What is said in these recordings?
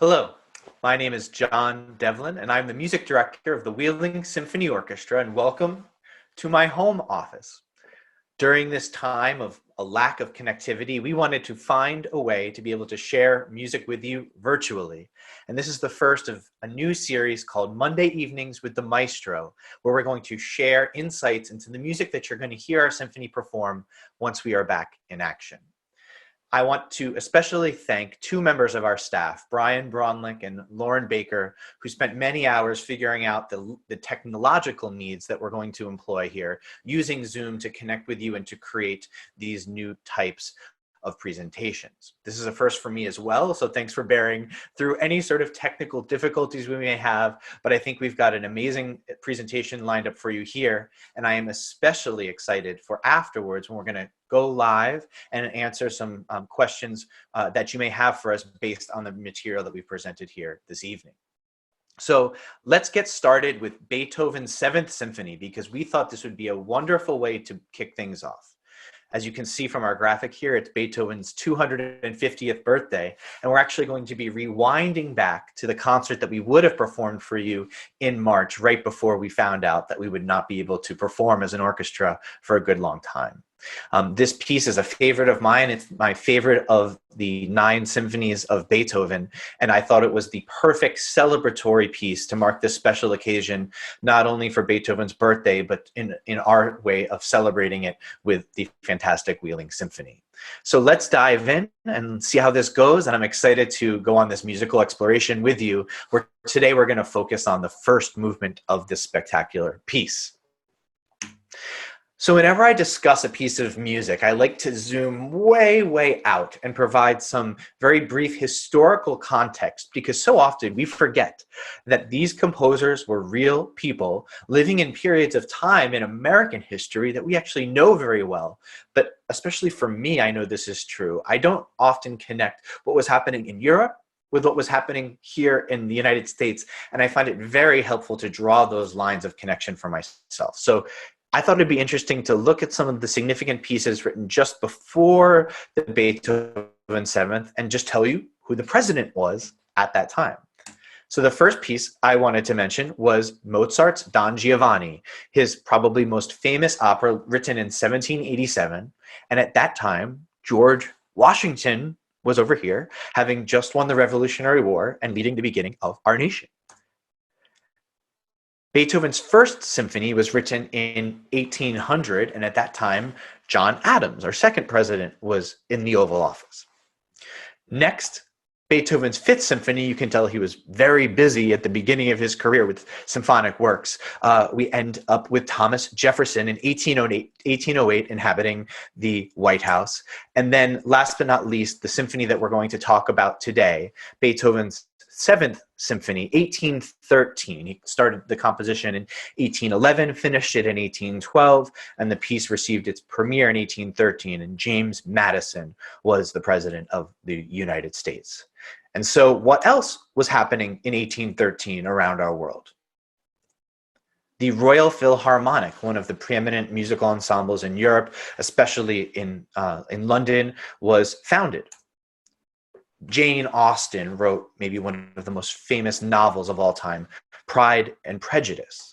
Hello, my name is John Devlin, and I'm the music director of the Wheeling Symphony Orchestra, and welcome to my home office. During this time of a lack of connectivity, we wanted to find a way to be able to share music with you virtually. And this is the first of a new series called Monday Evenings with the Maestro, where we're going to share insights into the music that you're going to hear our symphony perform once we are back in action. I want to especially thank two members of our staff, Brian Bronlick and Lauren Baker, who spent many hours figuring out the technological needs that we're going to employ here, using Zoom to connect with you and to create these new types of presentations. This is a first for me as well, so thanks for bearing through any sort of technical difficulties we may have, but I think we've got an amazing presentation lined up for you here, and I am especially excited for afterwards when we're going to go live and answer some questions that you may have for us based on the material that we presented here this evening. So let's get started with Beethoven's Seventh Symphony, because we thought this would be a wonderful way to kick things off. As you can see from our graphic here, it's Beethoven's 250th birthday, and we're actually going to be rewinding back to the concert that we would have performed for you in March, right before we found out that we would not be able to perform as an orchestra for a good long time. This piece is a favorite of mine. It's my favorite of the 9 symphonies of Beethoven, and I thought it was the perfect celebratory piece to mark this special occasion, not only for Beethoven's birthday, but in our way of celebrating it with the fantastic Wheeling Symphony. So let's dive in and see how this goes, and I'm excited to go on this musical exploration with you, where today we're going to focus on the first movement of this spectacular piece. So whenever I discuss a piece of music, I like to zoom way, way out and provide some very brief historical context, because so often we forget that these composers were real people living in periods of time in American history that we actually know very well. But especially for me, I know this is true. I don't often connect what was happening in Europe with what was happening here in the United States, and I find it very helpful to draw those lines of connection for myself. So I thought it'd be interesting to look at some of the significant pieces written just before the Beethoven Seventh and just tell you who the president was at that time. So the first piece I wanted to mention was Mozart's Don Giovanni, his probably most famous opera, written in 1787. And at that time, George Washington was over here, having just won the Revolutionary War and leading the beginning of our nation. Beethoven's first symphony was written in 1800, and at that time, John Adams, our second president, was in the Oval Office. Next, Beethoven's Fifth Symphony, you can tell he was very busy at the beginning of his career with symphonic works. We end up with Thomas Jefferson in 1808 inhabiting the White House. And then last but not least, the symphony that we're going to talk about today, Beethoven's Seventh Symphony, 1813. He started the composition in 1811, finished it in 1812, and the piece received its premiere in 1813, and James Madison was the president of the United States. And so what else was happening in 1813 around our world? The Royal Philharmonic, one of the preeminent musical ensembles in Europe, especially in London, was founded. Jane Austen wrote maybe one of the most famous novels of all time, Pride and Prejudice.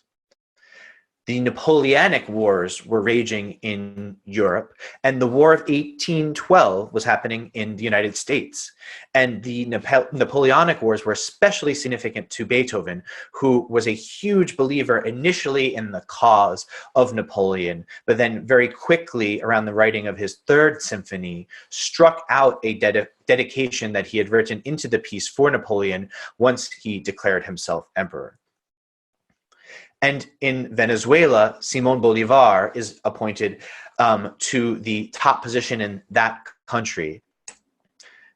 The Napoleonic Wars were raging in Europe, and the War of 1812 was happening in the United States. And the Napoleonic Wars were especially significant to Beethoven, who was a huge believer initially in the cause of Napoleon, but then very quickly, around the writing of his Third Symphony, struck out a dedication that he had written into the piece for Napoleon once he declared himself emperor. And in Venezuela, Simón Bolívar is appointed to the top position in that country.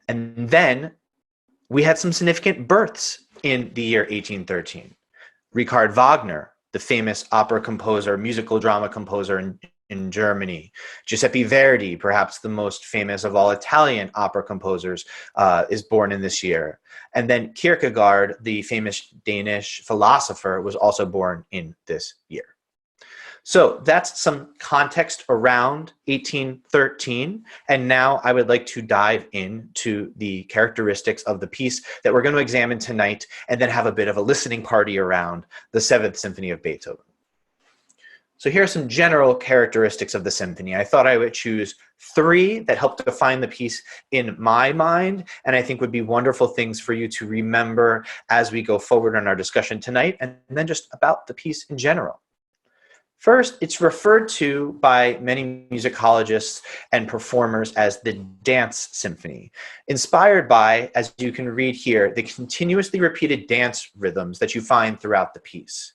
And then we had some significant births in the year 1813. Richard Wagner, the famous opera composer, musical drama composer in Germany. Giuseppe Verdi, perhaps the most famous of all Italian opera composers, is born in this year. And then Kierkegaard, the famous Danish philosopher, was also born in this year. So that's some context around 1813. And now I would like to dive into the characteristics of the piece that we're going to examine tonight, and then have a bit of a listening party around the Seventh Symphony of Beethoven. So here are some general characteristics of the symphony. I thought I would choose 3 that help define the piece in my mind, and I think would be wonderful things for you to remember as we go forward in our discussion tonight, and then just about the piece in general. First, it's referred to by many musicologists and performers as the dance symphony, inspired by, as you can read here, the continuously repeated dance rhythms that you find throughout the piece.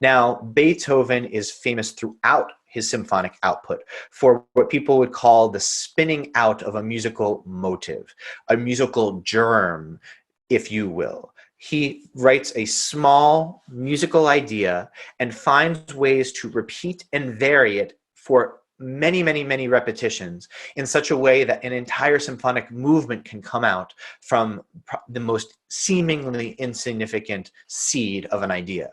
Now, Beethoven is famous throughout his symphonic output for what people would call the spinning out of a musical motive, a musical germ, if you will. He writes a small musical idea and finds ways to repeat and vary it for many, many, many repetitions in such a way that an entire symphonic movement can come out from the most seemingly insignificant seed of an idea.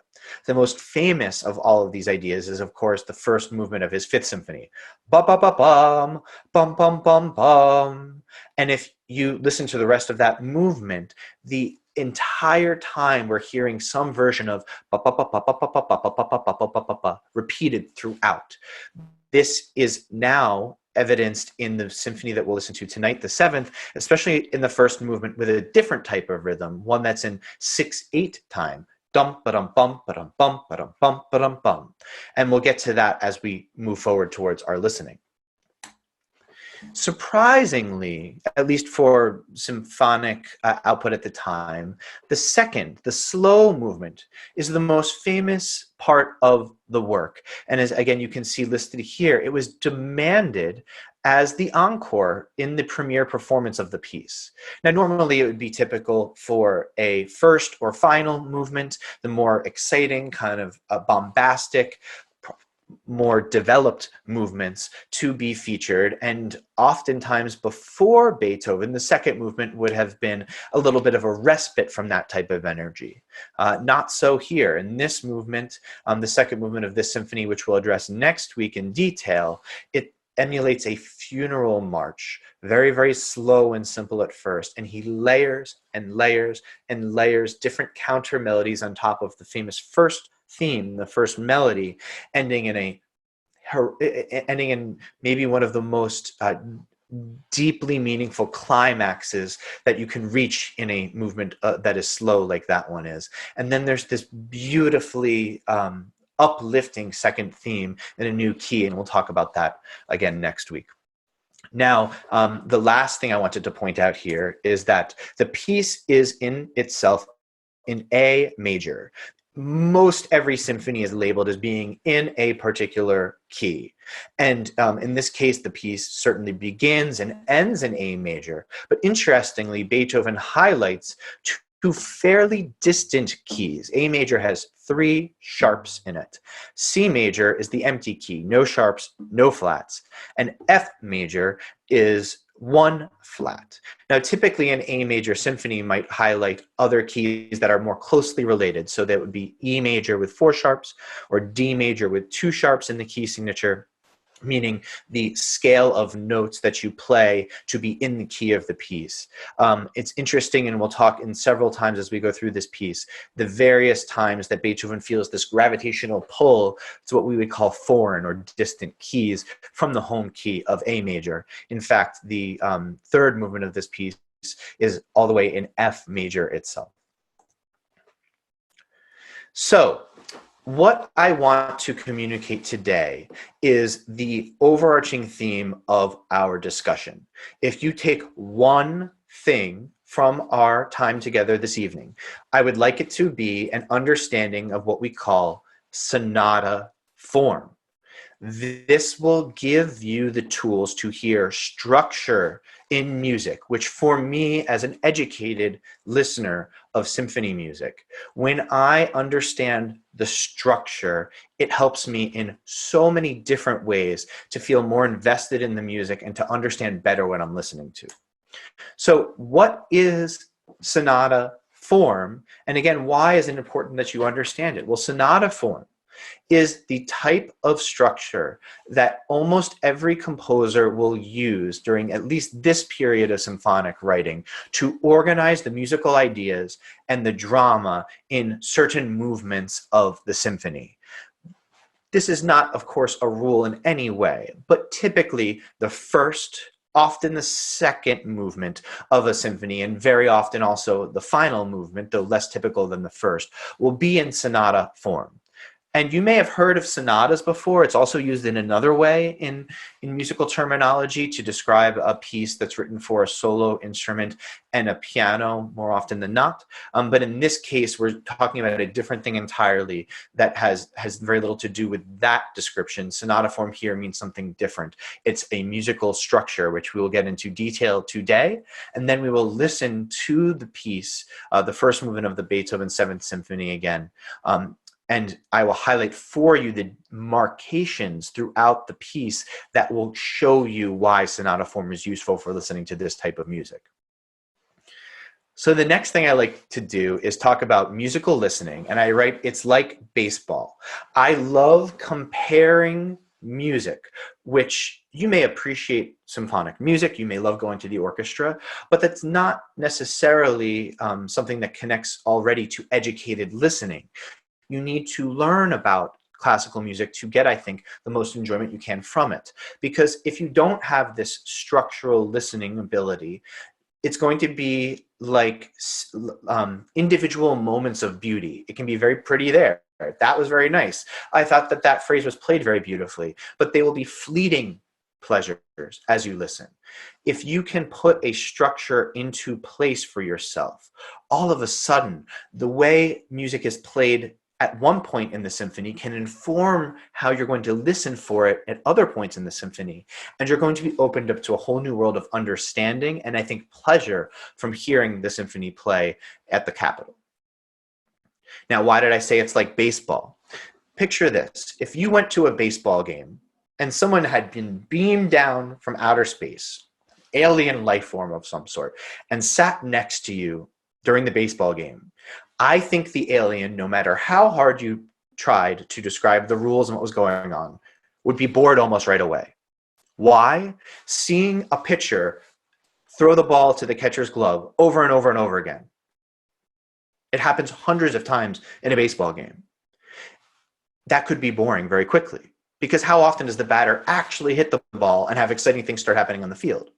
The most famous of all of these ideas is, of course, the first movement of his Fifth Symphony. Ba-ba-ba-bum, bum-bum-bum-bum. And if you listen to the rest of that movement, the entire time we're hearing some version of repeated throughout. This is now evidenced in the symphony that we'll listen to tonight, the 7th, especially in the first movement with a different type of rhythm, one that's in 6/8 time. Dum ba-dum bum ba-dum bum ba-dum bum ba-dum bum. And we'll get to that as we move forward towards our listening. Surprisingly, at least for symphonic output at the time, the second, the slow movement, is the most famous part of the work. And as again, you can see listed here, it was demanded as the encore in the premiere performance of the piece. Now, normally it would be typical for a first or final movement, the more exciting, kind of bombastic, more developed movements to be featured, and oftentimes before Beethoven, the second movement would have been a little bit of a respite from that type of energy. Not so here. In this movement, the second movement of this symphony, which we'll address next week in detail, it emulates a funeral march, very, very slow and simple at first, and he layers and layers and layers different counter melodies on top of the famous first theme, the first melody, ending in maybe one of the most deeply meaningful climaxes that you can reach in a movement that is slow like that one is. And then there's this beautifully uplifting second theme in a new key, and we'll talk about that again next week. Now, the last thing I wanted to point out here is that the piece is in itself in A major. Most every symphony is labeled as being in a particular key. And in this case, the piece certainly begins and ends in A major. But interestingly, Beethoven highlights two fairly distant keys. A major has 3 sharps in it. C major is the empty key, no sharps, no flats. And F major is 1 flat. Now, typically an A major symphony might highlight other keys that are more closely related. So that would be E major with 4 sharps or D major with 2 sharps in the key signature, meaning the scale of notes that you play to be in the key of the piece. It's interesting, and we'll talk in several times as we go through this piece, the various times that Beethoven feels this gravitational pull to what we would call foreign or distant keys from the home key of A major. In fact, the third movement of this piece is all the way in F major itself. So, what I want to communicate today is the overarching theme of our discussion. If you take one thing from our time together this evening, I would like it to be an understanding of what we call sonata form. This will give you the tools to hear structure in music, which for me as an educated listener of symphony music, when I understand the structure, it helps me in so many different ways to feel more invested in the music and to understand better what I'm listening to. So what is sonata form? And again, why is it important that you understand it? Well, sonata form is the type of structure that almost every composer will use during at least this period of symphonic writing to organize the musical ideas and the drama in certain movements of the symphony. This is not, of course, a rule in any way, but typically the first, often the second movement of a symphony, and very often also the final movement, though less typical than the first, will be in sonata form. And you may have heard of sonatas before. It's also used in another way in musical terminology to describe a piece that's written for a solo instrument and a piano more often than not. But in this case, we're talking about a different thing entirely that has very little to do with that description. Sonata form here means something different. It's a musical structure, which we will get into detail today. And then we will listen to the piece, the first movement of the Beethoven Seventh Symphony again. And I will highlight for you the marcations throughout the piece that will show you why sonata form is useful for listening to this type of music. So the next thing I like to do is talk about musical listening. And I write, it's like baseball. I love comparing music, which you may appreciate symphonic music, you may love going to the orchestra, but that's not necessarily something that connects already to educated listening. You need to learn about classical music to get, I think, the most enjoyment you can from it. Because if you don't have this structural listening ability, it's going to be like individual moments of beauty. It can be very pretty there. That was very nice. I thought that that phrase was played very beautifully, but they will be fleeting pleasures as you listen. If you can put a structure into place for yourself, all of a sudden, the way music is played at one point in the symphony can inform how you're going to listen for it at other points in the symphony. And you're going to be opened up to a whole new world of understanding and I think pleasure from hearing the symphony play at the Capitol. Now, why did I say it's like baseball? Picture this. If you went to a baseball game and someone had been beamed down from outer space, alien life form of some sort, and sat next to you during the baseball game, I think the alien, no matter how hard you tried to describe the rules and what was going on, would be bored almost right away. Why? Seeing a pitcher throw the ball to the catcher's glove over and over and over again. It happens hundreds of times in a baseball game. That could be boring very quickly, because how often does the batter actually hit the ball and have exciting things start happening on the field?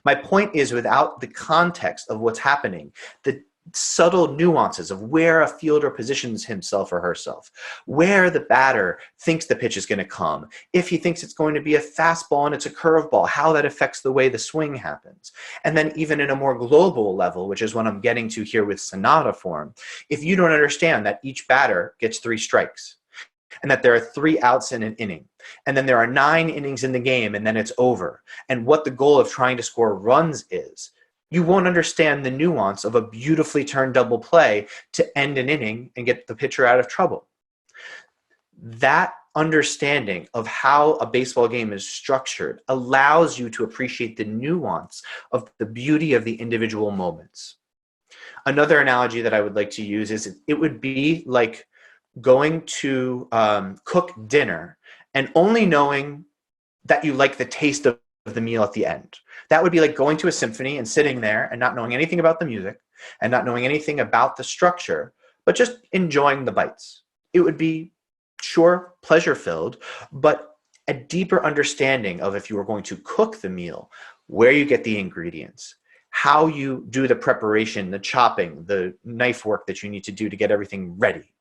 My point is, without the context of what's happening, the subtle nuances of where a fielder positions himself or herself, where the batter thinks the pitch is going to come, if he thinks it's going to be a fastball and it's a curveball, how that affects the way the swing happens. And then even in a more global level, which is what I'm getting to here with sonata form, if you don't understand that each batter gets 3 strikes, and that there are 3 outs in an inning, and then there are 9 innings in the game, and then it's over, and what the goal of trying to score runs is, you won't understand the nuance of a beautifully turned double play to end an inning and get the pitcher out of trouble. That understanding of how a baseball game is structured allows you to appreciate the nuance of the beauty of the individual moments. Another analogy that I would like to use is it would be like going to cook dinner and only knowing that you like the taste of the meal at the end. That would be like going to a symphony and sitting there and not knowing anything about the music and not knowing anything about the structure, but just enjoying the bites. It would be, sure, pleasure-filled, but a deeper understanding of, if you were going to cook the meal, where you get the ingredients, how you do the preparation, the chopping, the knife work that you need to do to get everything ready,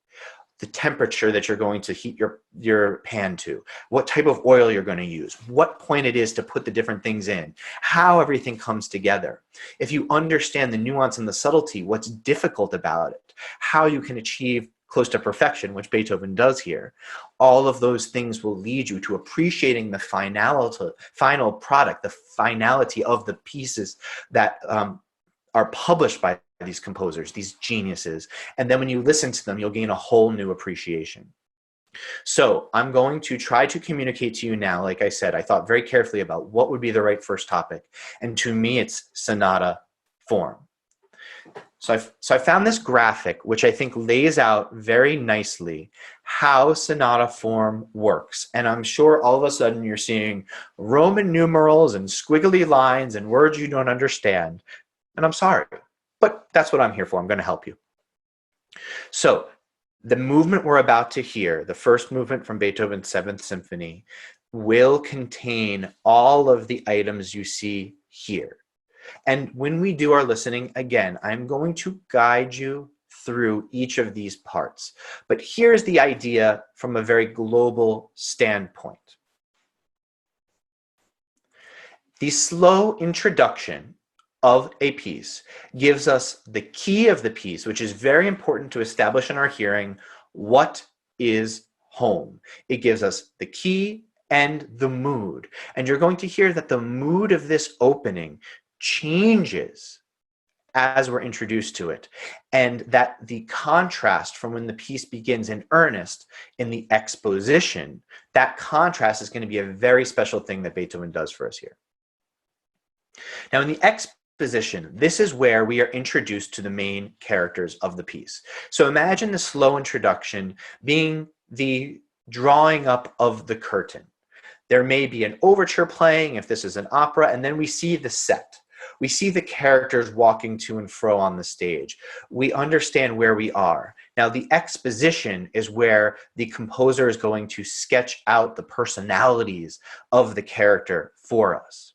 the temperature that you're going to heat your pan to, what type of oil you're going to use, what point it is to put the different things in, how everything comes together. If you understand the nuance and the subtlety, what's difficult about it, how you can achieve close to perfection, which Beethoven does here, all of those things will lead you to appreciating the final product, the finality of the pieces that are published by these composers, these geniuses. And then when you listen to them, you'll gain a whole new appreciation. So I'm going to try to communicate to you now. Like I said, I thought very carefully about what would be the right first topic. And to me, it's sonata form. So I found this graphic, which I think lays out very nicely how sonata form works. And I'm sure all of a sudden you're seeing Roman numerals and squiggly lines and words you don't understand. And I'm sorry, but that's what I'm here for. I'm going to help you. So the movement we're about to hear, the first movement from Beethoven's Seventh Symphony, will contain all of the items you see here. And when we do our listening, again, I'm going to guide you through each of these parts. But here's the idea from a very global standpoint. The slow introduction of a piece gives us the key of the piece, which is very important to establish in our hearing what is home. It gives us the key and the mood. And you're going to hear that the mood of this opening changes as we're introduced to it, and that the contrast from when the piece begins in earnest in the exposition, that contrast is going to be a very special thing that Beethoven does for us here. Now, in the exposition, this is where we are introduced to the main characters of the piece. So imagine the slow introduction being the drawing up of the curtain. There may be an overture playing if this is an opera, and then we see the set. We see the characters walking to and fro on the stage. We understand where we are. Now, the exposition is where the composer is going to sketch out the personalities of the character for us.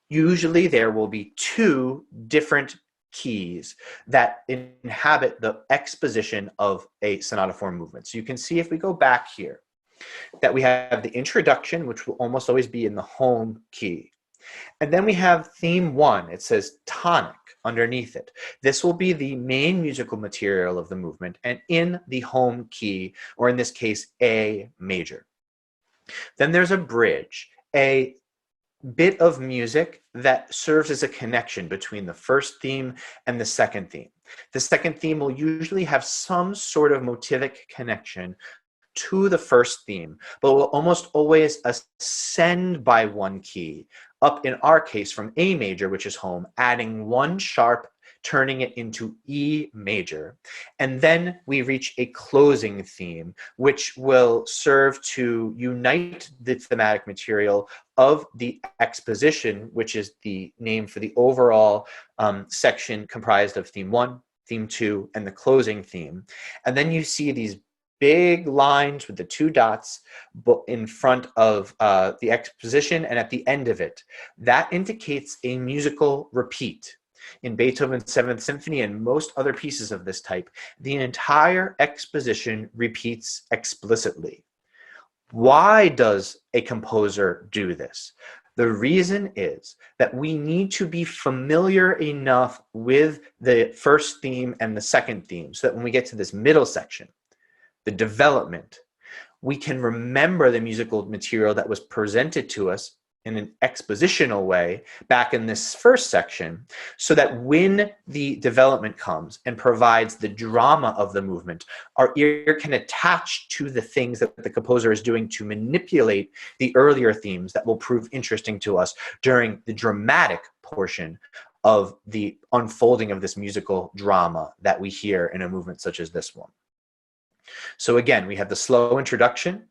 Usually, there will be two different keys that inhabit the exposition of a sonata form movement. So you can see if we go back here, that we have the introduction, which will almost always be in the home key. And then we have theme 1. It says tonic underneath it. This will be the main musical material of the movement and in the home key, or in this case, A major. Then there's a bridge, a bit of music that serves as a connection between the first theme and the second theme. The second theme will usually have some sort of motivic connection to the first theme, but will almost always ascend by one key, up in our case from A major, which is home, adding one sharp, turning it into E major. And then we reach a closing theme, which will serve to unite the thematic material of the exposition, which is the name for the overall section comprised of theme 1, theme 2, and the closing theme. And then you see these big lines with the two dots in front of the exposition and at the end of it. That indicates a musical repeat. In Beethoven's Seventh Symphony and most other pieces of this type, the entire exposition repeats explicitly. Why does a composer do this? The reason is that we need to be familiar enough with the first theme and the second theme so that when we get to this middle section, the development, we can remember the musical material that was presented to us in an expositional way back in this first section, so that when the development comes and provides the drama of the movement, our ear can attach to the things that the composer is doing to manipulate the earlier themes that will prove interesting to us during the dramatic portion of the unfolding of this musical drama that we hear in a movement such as this one. So again, we have the slow introduction,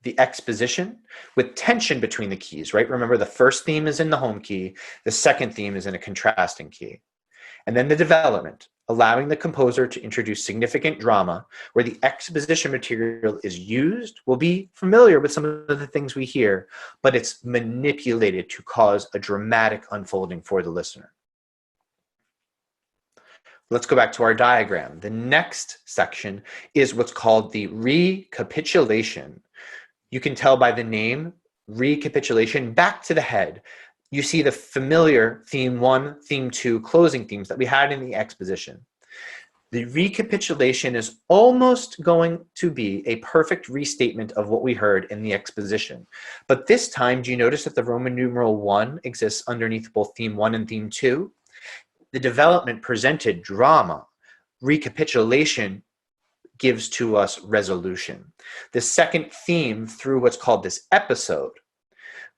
the exposition with tension between the keys, right? Remember, the first theme is in the home key, the second theme is in a contrasting key. And then the development, allowing the composer to introduce significant drama where the exposition material is used. We'll be familiar with some of the things we hear, but it's manipulated to cause a dramatic unfolding for the listener. Let's go back to our diagram. The next section is what's called the recapitulation. You can tell by the name, recapitulation, back to the head. You see the familiar theme 1, theme 2, closing themes that we had in the exposition. The recapitulation is almost going to be a perfect restatement of what we heard in the exposition. But this time, do you notice that the Roman numeral 1 exists underneath both theme 1 and theme 2? The development presented drama. Recapitulation gives to us resolution. The second theme, through what's called this episode,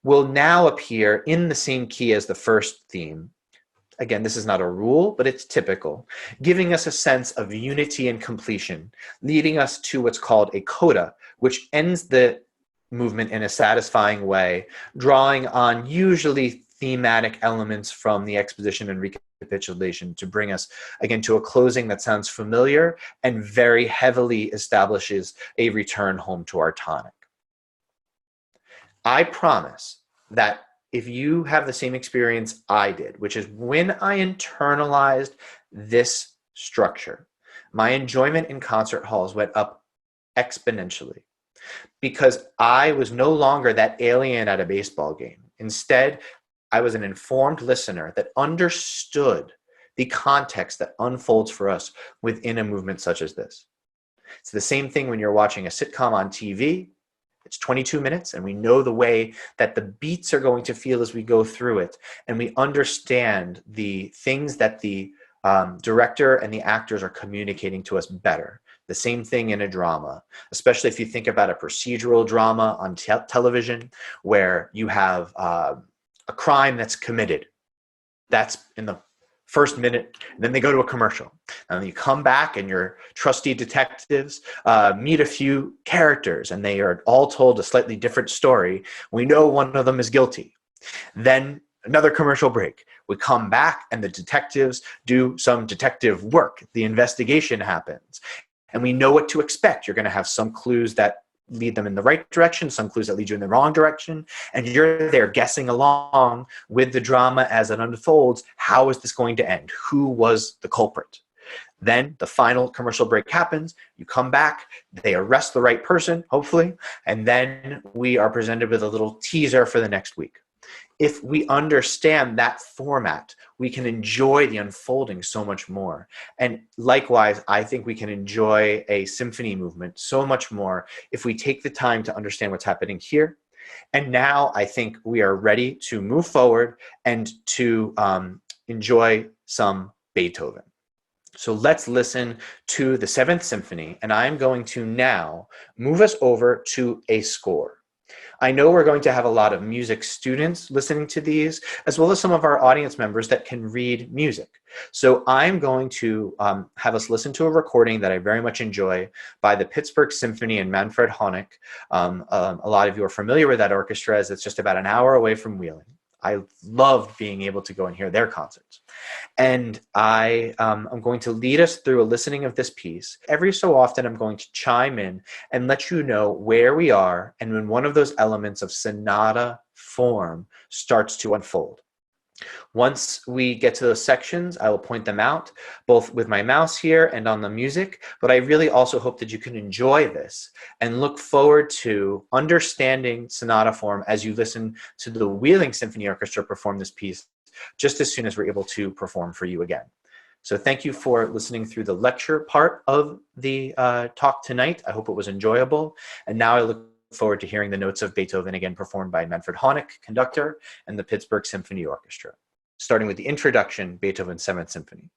will now appear in the same key as the first theme, Again, this is not a rule, but it's typical, giving us a sense of unity and completion, leading us to what's called a coda, which ends the movement in a satisfying way, drawing on usually thematic elements from the exposition and recapitulation to bring us, again, to a closing that sounds familiar and very heavily establishes a return home to our tonic. I promise that if you have the same experience I did, which is when I internalized this structure, my enjoyment in concert halls went up exponentially because I was no longer that alien at a baseball game. Instead, I was an informed listener that understood the context that unfolds for us within a movement such as this. It's the same thing when you're watching a sitcom on TV. It's 22 minutes, and we know the way that the beats are going to feel as we go through it, and we understand the things that the director and the actors are communicating to us better. The same thing in a drama, especially if you think about a procedural drama on television where you have a crime that's committed. That's in the first minute, and then they go to a commercial. And then you come back and your trusty detectives meet a few characters and they are all told a slightly different story. We know one of them is guilty. Then another commercial break. We come back and the detectives do some detective work. The investigation happens. And we know what to expect. You're going to have some clues that lead them in the right direction, some clues that lead you in the wrong direction, and you're there guessing along with the drama as it unfolds. How is this going to end? Who was the culprit? Then the final commercial break happens, you come back, they arrest the right person, hopefully, and then we are presented with a little teaser for the next week. If we understand that format, we can enjoy the unfolding so much more. And likewise, I think we can enjoy a symphony movement so much more if we take the time to understand what's happening here. And now I think we are ready to move forward and to enjoy some Beethoven. So let's listen to the Seventh Symphony, and I'm going to now move us over to a score. I know we're going to have a lot of music students listening to these, as well as some of our audience members that can read music. So I'm going to have us listen to a recording that I very much enjoy by the Pittsburgh Symphony and Manfred Honeck. A lot of you are familiar with that orchestra, as it's just about an hour away from Wheeling. I love being able to go and hear their concerts. And I'm going to lead us through a listening of this piece. Every so often, I'm going to chime in and let you know where we are and when one of those elements of sonata form starts to unfold. Once we get to those sections, I will point them out, both with my mouse here and on the music, but I really also hope that you can enjoy this and look forward to understanding sonata form as you listen to the Wheeling Symphony Orchestra perform this piece just as soon as we're able to perform for you again. So thank you for listening through the lecture part of the talk tonight. I hope it was enjoyable. And now I look forward to hearing the notes of Beethoven again performed by Manfred Honeck, conductor, and the Pittsburgh Symphony Orchestra. Starting with the introduction, Beethoven's Seventh Symphony.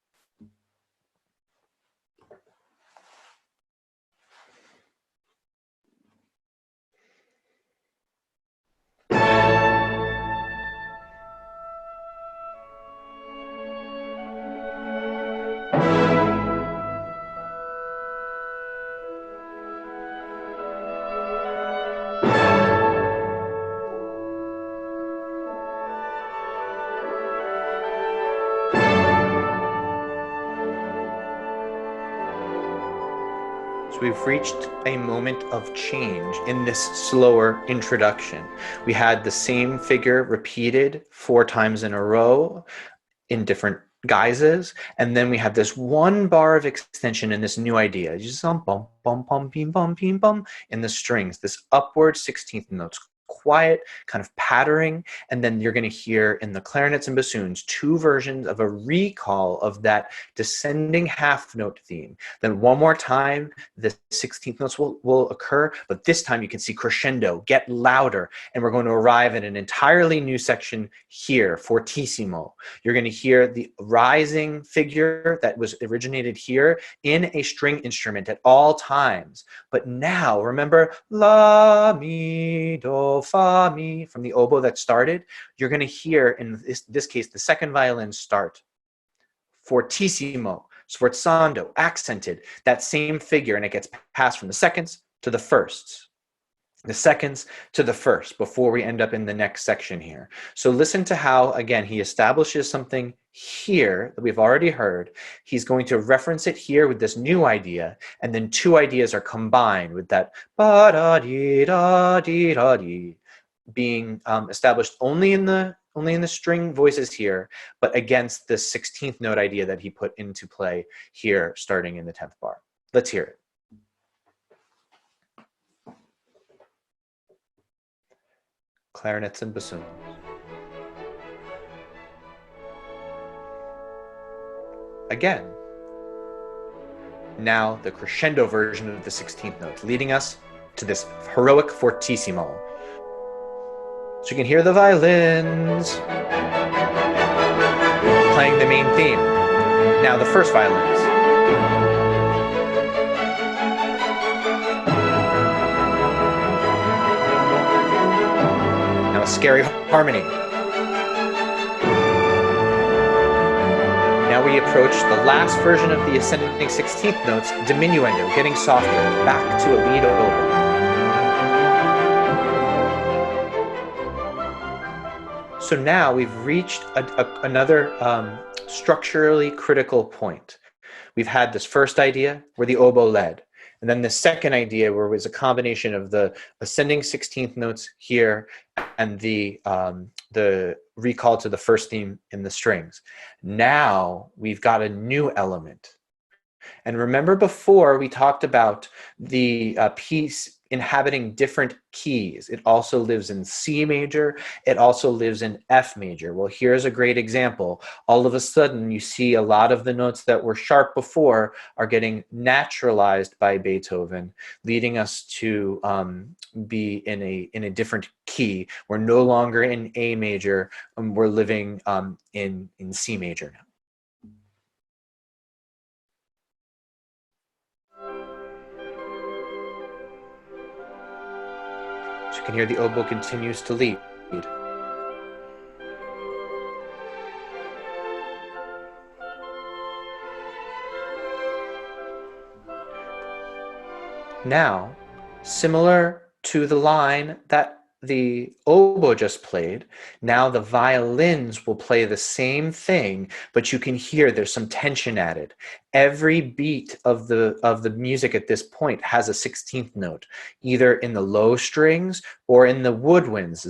So we've reached a moment of change in this slower introduction. We had the same figure repeated 4 times in a row in different guises, and then we have this one bar of extension in this new idea. Just bum bum bum bim bum bim bum in the strings, this upward 16th notes, quiet kind of pattering, and then you're going to hear in the clarinets and bassoons 2 versions of a recall of that descending half note theme. Then one more time the 16th notes will occur, but this time you can see crescendo, get louder, and we're going to arrive at an entirely new section here, fortissimo. You're going to hear the rising figure that was originated here in a string instrument at all times. But now remember la mi do fa mi from the oboe that started. You're going to hear in this case the second violin start fortissimo, sforzando, accented, that same figure, and it gets passed from the seconds to the firsts, the seconds to the first, before we end up in the next section here. So listen to how, again, he establishes something here that we've already heard. He's going to reference it here with this new idea, and then two ideas are combined with that ba-da-dee-da-dee-da-dee being established only in the string voices here, but against the 16th note idea that he put into play here, starting in the 10th bar. Let's hear it. Clarinets and bassoons. Again, now the crescendo version of the 16th notes, leading us to this heroic fortissimo. So you can hear the violins playing the main theme. Now the first violins. Now a scary harmony. Now we approach the last version of the ascending 16th notes, diminuendo, getting softer, back to a lead oboe. So now we've reached another structurally critical point. We've had this first idea where the oboe led, and then the second idea where it was a combination of the ascending 16th notes here and the recall to the first theme in the strings. Now we've got a new element. And remember before we talked about the piece inhabiting different keys. It also lives in C major. It also lives in F major. Well, here's a great example. All of a sudden, you see a lot of the notes that were sharp before are getting naturalized by Beethoven, leading us to be in a different key. We're no longer in A major. We're living in C major now. You can hear the oboe continues to lead. Now, similar to the line that the oboe just played, now the violins will play the same thing, but you can hear there's some tension added. Every beat of the music at this point has a 16th note, either in the low strings or in the woodwinds,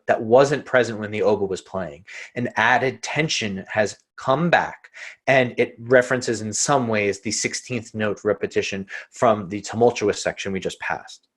that wasn't present when the oboe was playing. An added tension has come back, and it references in some ways the 16th note repetition from the tumultuous section we just passed.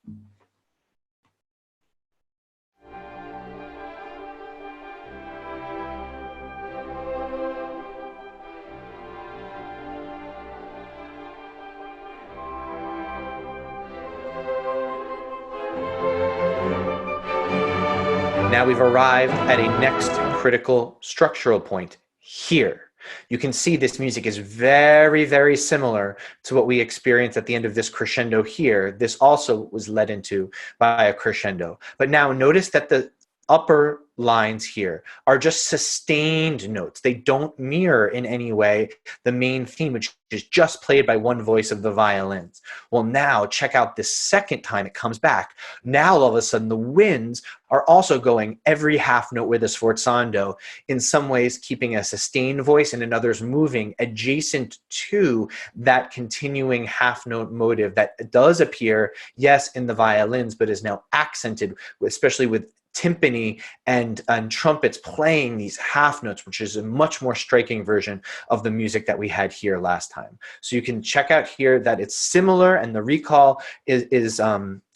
Now we've arrived at a next critical structural point here. You can see this music is very, very similar to what we experienced at the end of this crescendo here. This also was led into by a crescendo. But now notice that the upper lines here are just sustained notes. They don't mirror in any way the main theme, which is just played by one voice of the violins. Well, now check out the second time it comes back. Now all of a sudden the winds are also going every half note with a sforzando, in some ways keeping a sustained voice and in others moving adjacent to that continuing half note motive that does appear, yes, in the violins, but is now accented, especially with timpani and trumpets playing these half notes, which is a much more striking version of the music that we had here last time. So you can check out here that it's similar, and the recall is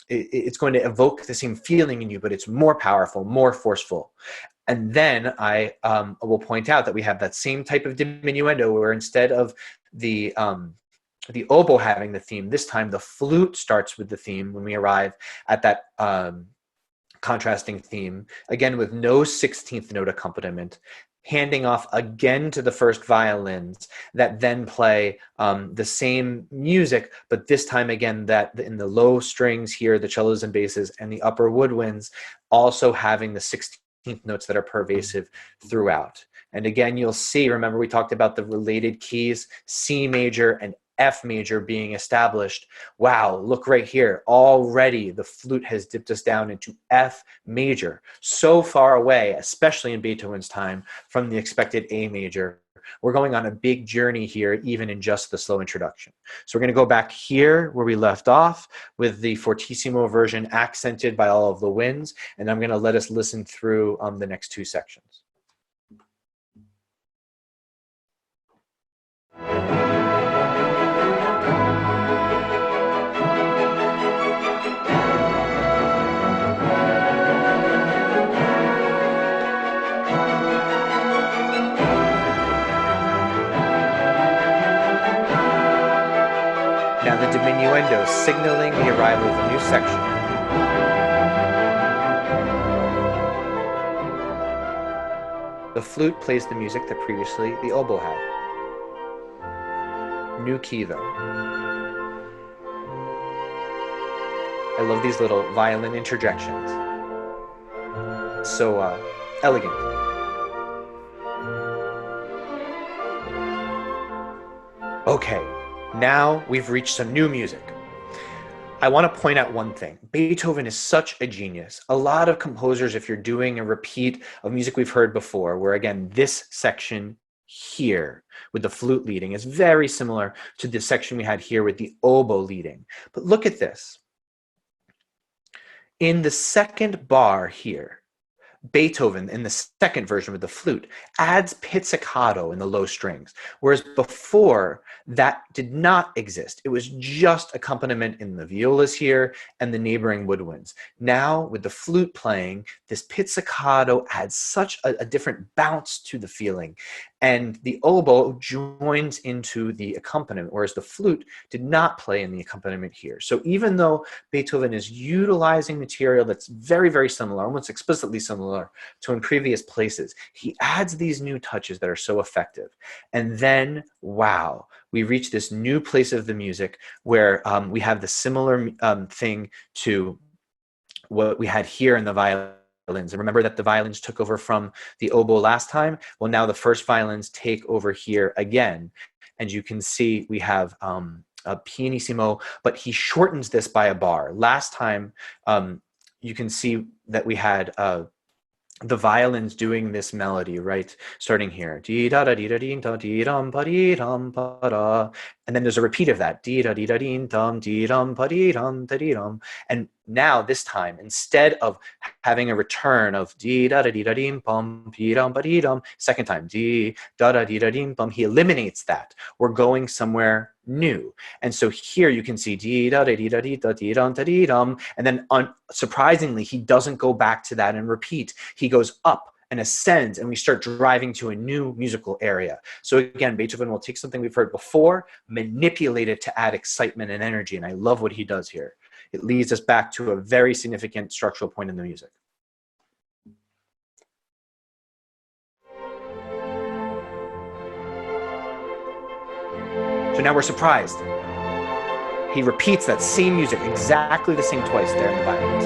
it's going to evoke the same feeling in you, but it's more powerful, more forceful. And then I will point out that we have that same type of diminuendo, where instead of the oboe having the theme, this time the flute starts with the theme when we arrive at that contrasting theme, again with no 16th note accompaniment, handing off again to the first violins that then play the same music, but this time again that in the low strings here, the cellos and basses, and the upper woodwinds also having the 16th notes that are pervasive throughout. And again, you'll see, remember we talked about the related keys, C major and F major being established. Wow, look right here. Already the flute has dipped us down into F major, so far away, especially in Beethoven's time, from the expected A major. We're going on a big journey here, even in just the slow introduction. So we're going to go back here where we left off with the fortissimo version accented by all of the winds, and I'm going to let us listen through the next two sections. Now the diminuendo signaling the arrival of a new section. The flute plays the music that previously the oboe had. New key though. I love these little violin interjections. So elegant. Okay. Now we've reached some new music. I want to point out one thing. Beethoven is such a genius. A lot of composers, if you're doing a repeat of music we've heard before, where again, this section here with the flute leading is very similar to the section we had here with the oboe leading. But look at this. In the second bar here, Beethoven, in the second version with the flute, adds pizzicato in the low strings, whereas before that did not exist. It was just accompaniment in the violas here and the neighboring woodwinds. Now, with the flute playing, this pizzicato adds such a different bounce to the feeling, and the oboe joins into the accompaniment, whereas the flute did not play in the accompaniment here. So even though Beethoven is utilizing material that's very, very similar, almost explicitly similar to in previous places, he adds these new touches that are so effective. And then, wow, we reach this new place of the music where we have the similar thing to what we had here in the violins. And remember that the violins took over from the oboe last time? Well, now the first violins take over here again. And you can see we have a pianissimo, but he shortens this by a bar. Last time, you can see that we had the violins doing this melody, right? Starting here. And then there's a repeat of that. And now this time, instead of having a return of second time, he eliminates that. We're going somewhere new. And so here you can see and then surprisingly, he doesn't go back to that and repeat. He goes up and ascends, and we start driving to a new musical area. So again, Beethoven will take something we've heard before, manipulate it to add excitement and energy, and I love what he does here. It leads us back to a very significant structural point in the music. So now we're surprised. He repeats that same music, exactly the same twice there in the violins.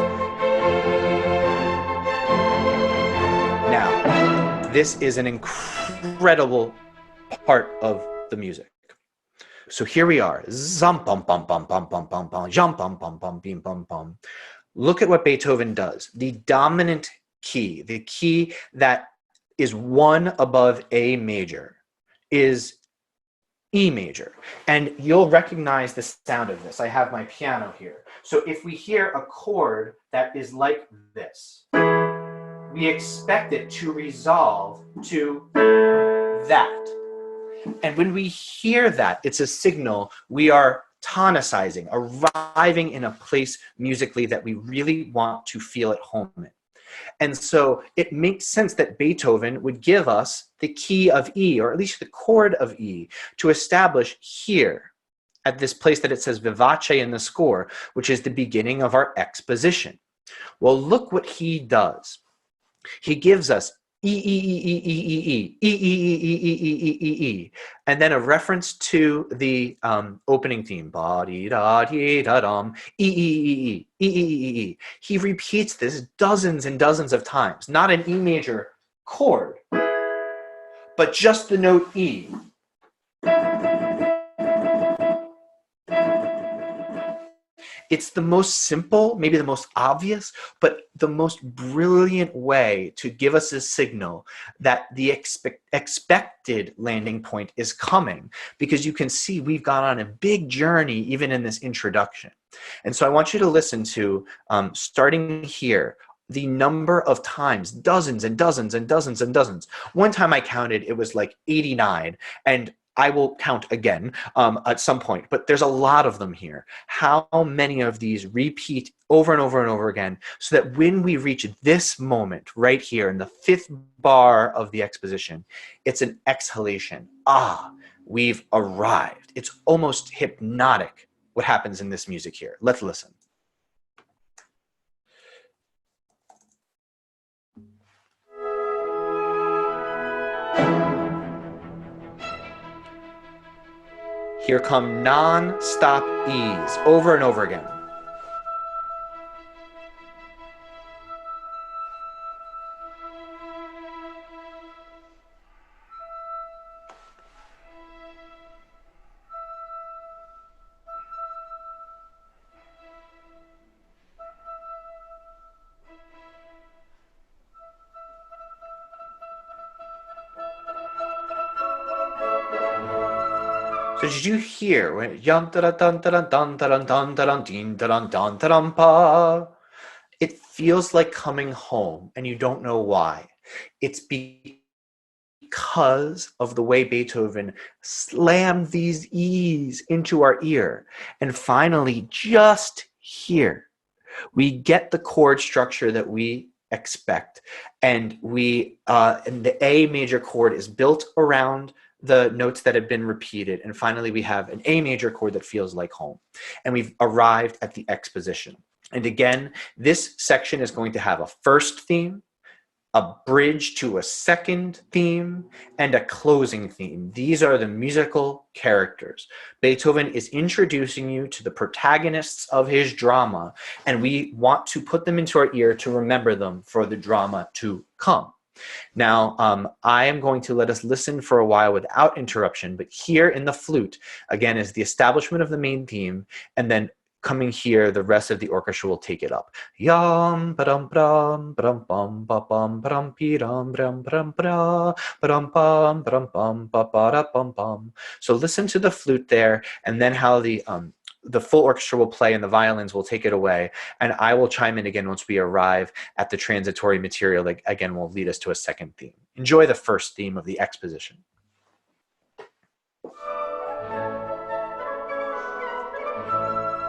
Now, this is an incredible part of the music. So here we are. Zum bum bum bum bum bum bum bum jum bum bum bum bim bum bum. Look at what Beethoven does. The dominant key, the key that is one above A major, is E major. And you'll recognize the sound of this. I have my piano here. So if we hear a chord that is like this, we expect it to resolve to that. And when we hear that, it's a signal we are tonicizing, arriving in a place musically that we really want to feel at home in. And so it makes sense that Beethoven would give us the key of E, or at least the chord of E, to establish here at this place that it says vivace in the score, which is the beginning of our exposition. Well, look what he does. He gives us E, E, E, E, E, E, E, E, E, E, E, E, E, E, E, and then a reference to the opening theme, ba dee da dee da dum, E, E, E, E, E, E, E, E. He repeats this dozens and dozens of times, not an E major chord, but just the note E. It's the most simple, maybe the most obvious, but the most brilliant way to give us a signal that the expected landing point is coming, because you can see we've gone on a big journey even in this introduction. And so I want you to listen to, starting here, the number of times, dozens and dozens and dozens and dozens. One time I counted, it was like 89, and I will count again at some point, but there's a lot of them here. How many of these repeat over and over and over again, so that when we reach this moment right here in the fifth bar of the exposition, it's an exhalation. Ah, we've arrived. It's almost hypnotic what happens in this music here. Let's listen. Here come non-stop E's over and over again. So did you hear when it feels like coming home, and you don't know why? It's because of the way Beethoven slammed these E's into our ear. And finally, just here, we get the chord structure that we expect, and and the A major chord is built around the notes that have been repeated, and finally we have an A major chord that feels like home, and we've arrived at the exposition. And again, this section is going to have a first theme, a bridge to a second theme, and a closing theme. These are the musical characters. Beethoven is introducing you to the protagonists of his drama, and we want to put them into our ear to remember them for the drama to come. Now, I am going to let us listen for a while without interruption, but here in the flute, again, is the establishment of the main theme, and then coming here, the rest of the orchestra will take it up. Yam ba-dum bram bram bum ba bum bram pi-dum bram bram bra bram bum bram bum ba ba bum bum. So listen to the flute there, and then how the full orchestra will play and the violins will take it away. And I will chime in again once we arrive at the transitory material that again will lead us to a second theme. Enjoy the first theme of the exposition.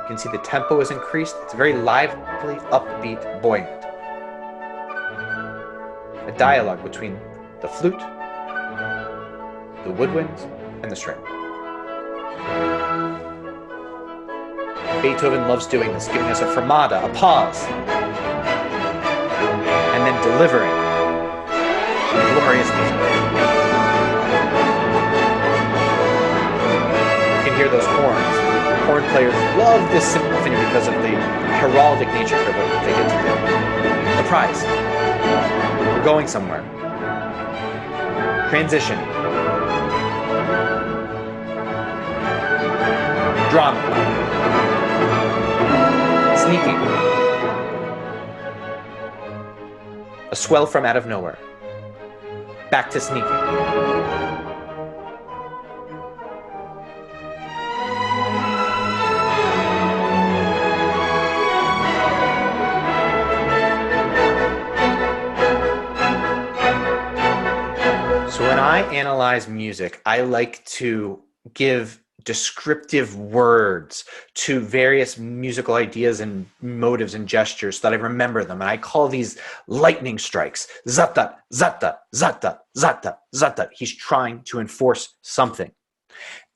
You can see the tempo is increased. It's very lively, upbeat, buoyant. A dialogue between the flute, the woodwinds, and the string. Beethoven loves doing this, giving us a fermata, a pause, and then delivering glorious music. You can hear those horns. Horn players love this symphony because of the heraldic nature of what they get to do. The prize. We're going somewhere. Transition. Drama. Sneaking. A swell from out of nowhere. Back to sneaking. So when I analyze music, I like to give descriptive words to various musical ideas and motives and gestures so that I remember them. And I call these lightning strikes. Zata, zata, zata, zata, zata. He's trying to enforce something.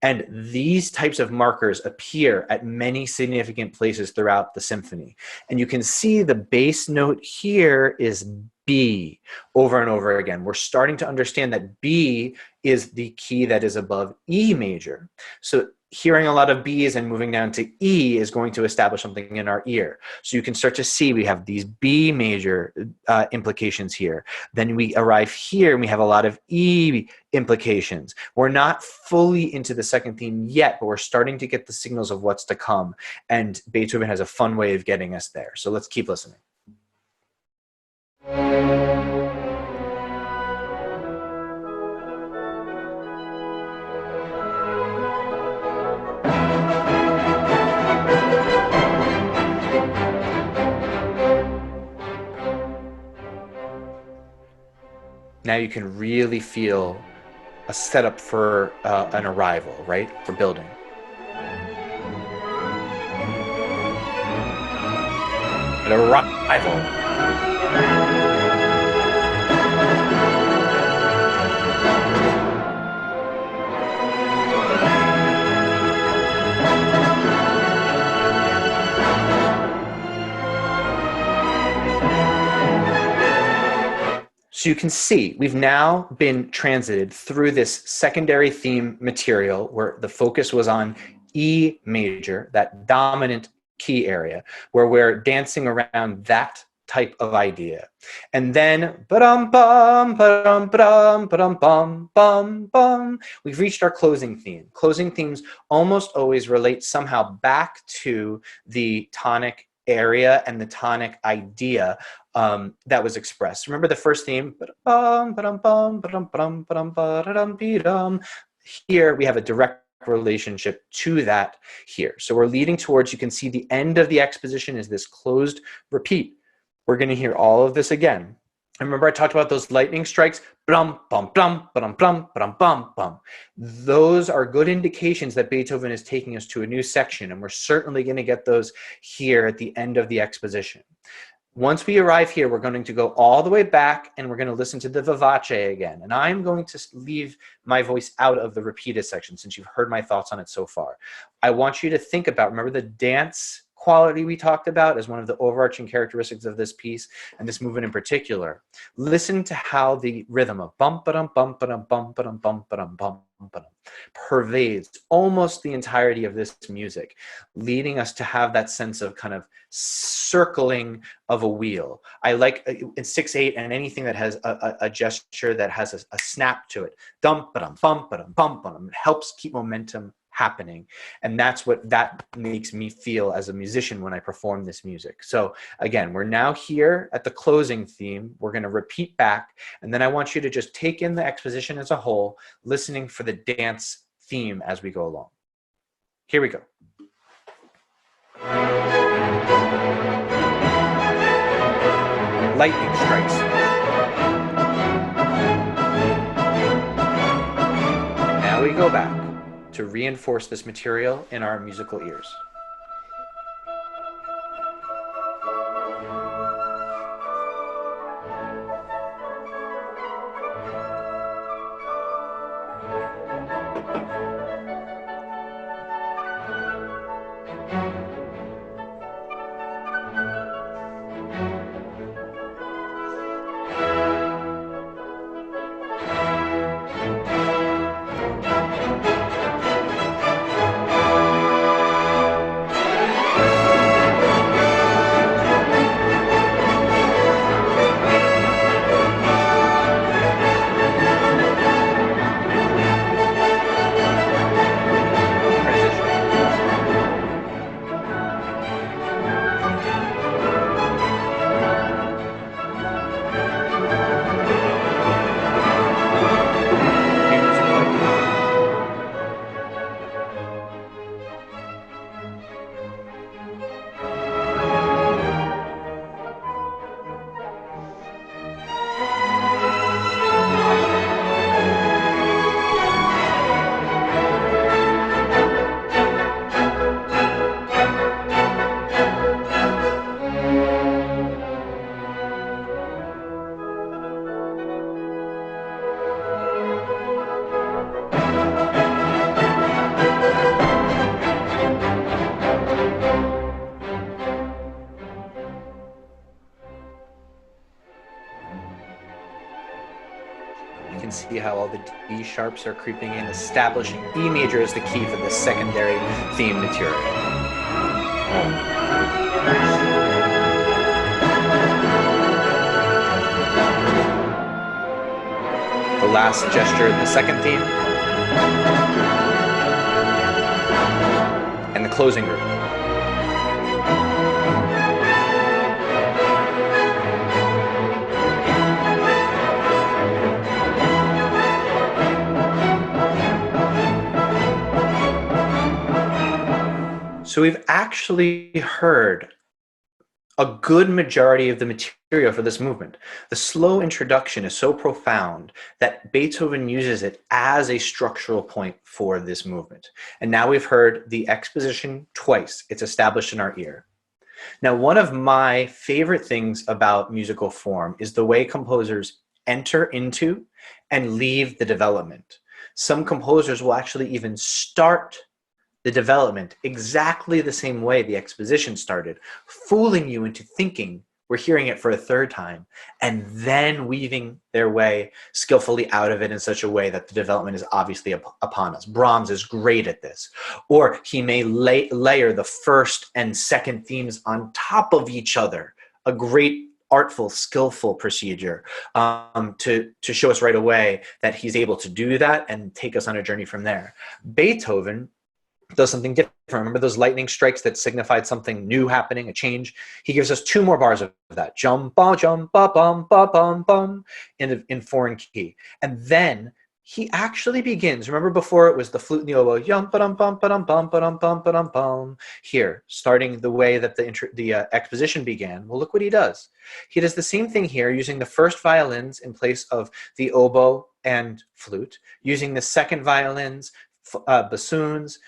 And these types of markers appear at many significant places throughout the symphony. And you can see the bass note here is B over and over again. We're starting to understand that B is the key that is above E major. So hearing a lot of B's and moving down to E is going to establish something in our ear. So you can start to see we have these B major implications here. Then we arrive here and we have a lot of E implications. We're not fully into the second theme yet, but we're starting to get the signals of what's to come. And Beethoven has a fun way of getting us there. So let's keep listening. Now you can really feel a setup for an arrival, right? For building. An arrival. So you can see we've now been transited through this secondary theme material where the focus was on E major, that dominant key area, where we're dancing around that type of idea. And then ba-dum bum, ba-dum ba-dum, ba-dum bum, bum, bum. We've reached our closing theme. Closing themes almost always relate somehow back to the tonic area and the tonic idea that was expressed. Remember the first theme? Here we have a direct relationship to that here. So we're leading towards, you can see the end of the exposition is this closed repeat. We're going to hear all of this again. And remember I talked about those lightning strikes? Bum, bum, bum, bum, bum, bum, bum, bum. Those are good indications that Beethoven is taking us to a new section, and we're certainly going to get those here at the end of the exposition. Once we arrive here, we're going to go all the way back and we're going to listen to the vivace again. And I'm going to leave my voice out of the repeated section since you've heard my thoughts on it so far. I want you to think about, remember the dance quality we talked about as one of the overarching characteristics of this piece and this movement in particular. Listen to how the rhythm of bum ba-dum bum ba-dum bum ba-dum bum ba-dum bum ba-dum pervades almost the entirety of this music, leading us to have that sense of kind of circling of a wheel. I like in 6/8 and anything that has a gesture that has a snap to it. Dum ba-dum bum ba-dum bum ba-dum. It helps keep momentum happening, and that's what that makes me feel as a musician when I perform this music. So again, we're now here at the closing theme. We're going to repeat back, and then I want you to just take in the exposition as a whole, listening for the dance theme as we go along. Here we go. Lightning strikes. Now we go back to reinforce this material in our musical ears. see how all the D sharps are creeping in, establishing E major as the key for the secondary theme material. The last gesture in the second theme, and the closing group. So we've actually heard a good majority of the material for this movement. The slow introduction is so profound that Beethoven uses it as a structural point for this movement. And now we've heard the exposition twice. It's established in our ear. Now, one of my favorite things about musical form is the way composers enter into and leave the development. Some composers will actually even start the development exactly the same way the exposition started, fooling you into thinking we're hearing it for a third time, and then weaving their way skillfully out of it in such a way that the development is obviously upon us. Brahms is great at this. Or he may layer the first and second themes on top of each other, a great artful, skillful procedure to show us right away that he's able to do that and take us on a journey from there. Beethoven does something different. Remember those lightning strikes that signified something new happening, a change? He gives us 2 more bars of that. Jum ba jum ba bum ba bum bum in foreign key. And then he actually begins. Remember before it was the flute and the oboe, yum ba dum bum ba dum bum ba dum bum ba dum bum. Here, starting the way that the exposition began. Well, look what he does. He does the same thing here, using the first violins in place of the oboe and flute, using the second violins, bassoons,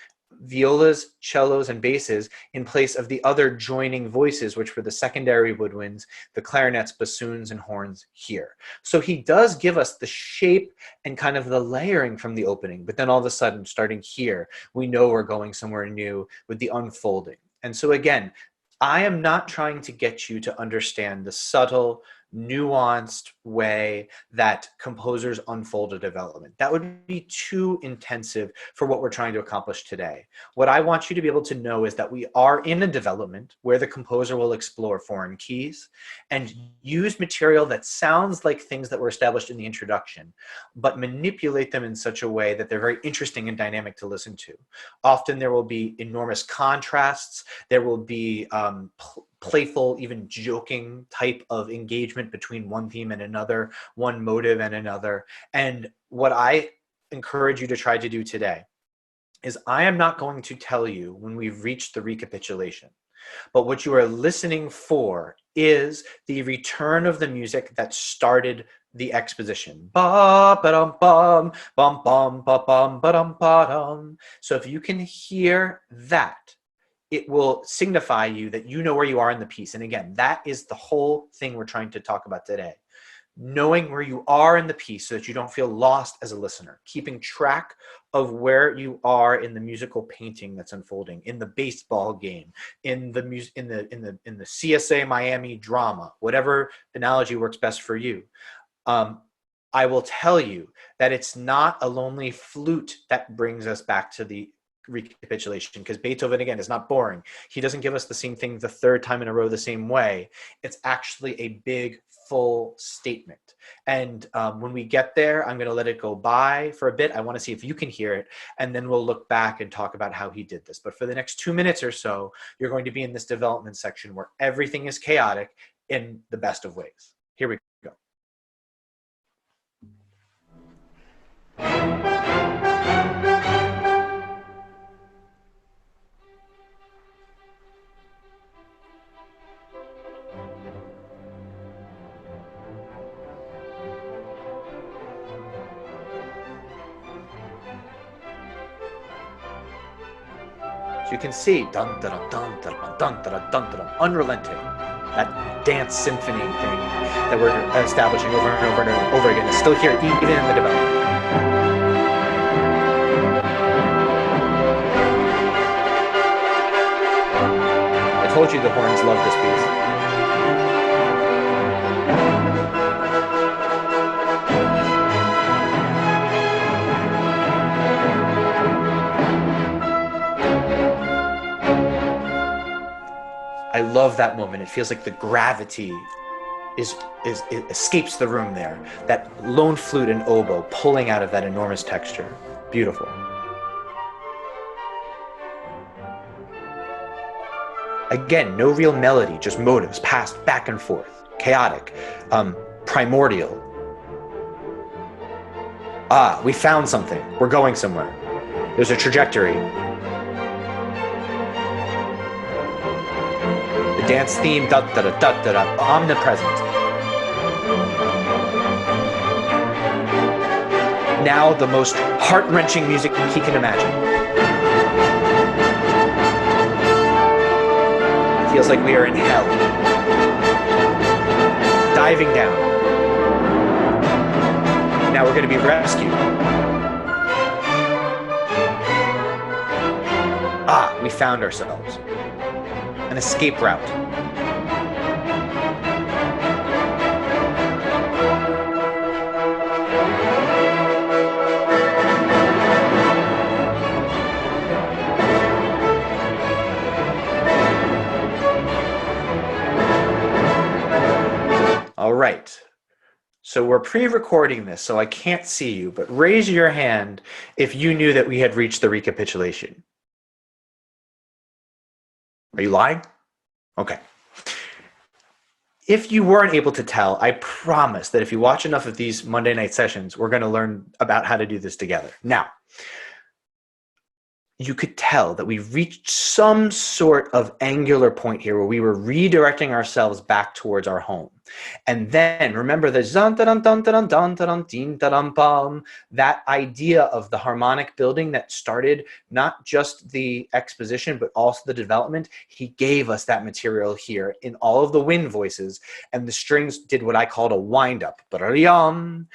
violas, cellos, and basses in place of the other joining voices, which were the secondary woodwinds, the clarinets, bassoons, and horns here. So he does give us the shape and kind of the layering from the opening, but then all of a sudden, starting here, we know we're going somewhere new with the unfolding. And so again, I am not trying to get you to understand the subtle, nuanced way that composers unfold a development. That would be too intensive for what we're trying to accomplish today. What I want you to be able to know is that we are in a development where the composer will explore foreign keys and use material that sounds like things that were established in the introduction, but manipulate them in such a way that they're very interesting and dynamic to listen to. Often there will be enormous contrasts. There will be playful, even joking type of engagement between one theme and another, one motive and another. And what I encourage you to try to do today is I am not going to tell you when we've reached the recapitulation, but what you are listening for is the return of the music that started the exposition. Ba ba dum bum bum bum ba bum ba dum ba dum. So if you can hear that, it will signify you that you know where you are in the piece. And again, that is the whole thing we're trying to talk about today. Knowing where you are in the piece so that you don't feel lost as a listener, keeping track of where you are in the musical painting that's unfolding, in the baseball game, in the CSA Miami drama, whatever analogy works best for you. I will tell you that it's not a lonely flute that brings us back to the recapitulation, because Beethoven, again, is not boring. He doesn't give us the same thing the third time in a row the same way. It's actually a big, full statement. And when we get there, I'm going to let it go by for a bit. I want to see if you can hear it, and then we'll look back and talk about how he did this. But for the next 2 minutes or so, you're going to be in this development section where everything is chaotic in the best of ways. Here we go. So you can see, dun dun dun dun dun dun dun dun, unrelenting. That dance symphony thing that we're establishing over and over and over again is still here, even in the development. I told you the horns love this piece. love that moment. It feels like the gravity it escapes the room there. That lone flute and oboe pulling out of that enormous texture. Beautiful. Again, no real melody, just motives passed back and forth. Chaotic, primordial. Ah, we found something. We're going somewhere. There's a trajectory. The dance theme, da da da da da da, omnipresent. Now the most heart-wrenching music he can imagine. It feels like we are in hell. Diving down. Now we're going to be rescued. Ah, we found ourselves. An escape route. All right. So we're pre-recording this, so I can't see you, but raise your hand if you knew that we had reached the recapitulation. Are you lying? Okay. If you weren't able to tell, I promise that if you watch enough of these Monday night sessions, we're going to learn about how to do this together. Now, you could tell that we reached some sort of angular point here where we were redirecting ourselves back towards our home. And then remember the that idea of the harmonic building that started not just the exposition, but also the development. He gave us that material here in all of the wind voices, and the strings did what I called a wind up. And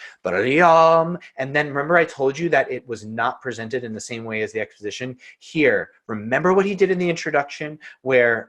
then remember I told you that it was not presented in the same way as the exposition. Here, remember what he did in the introduction where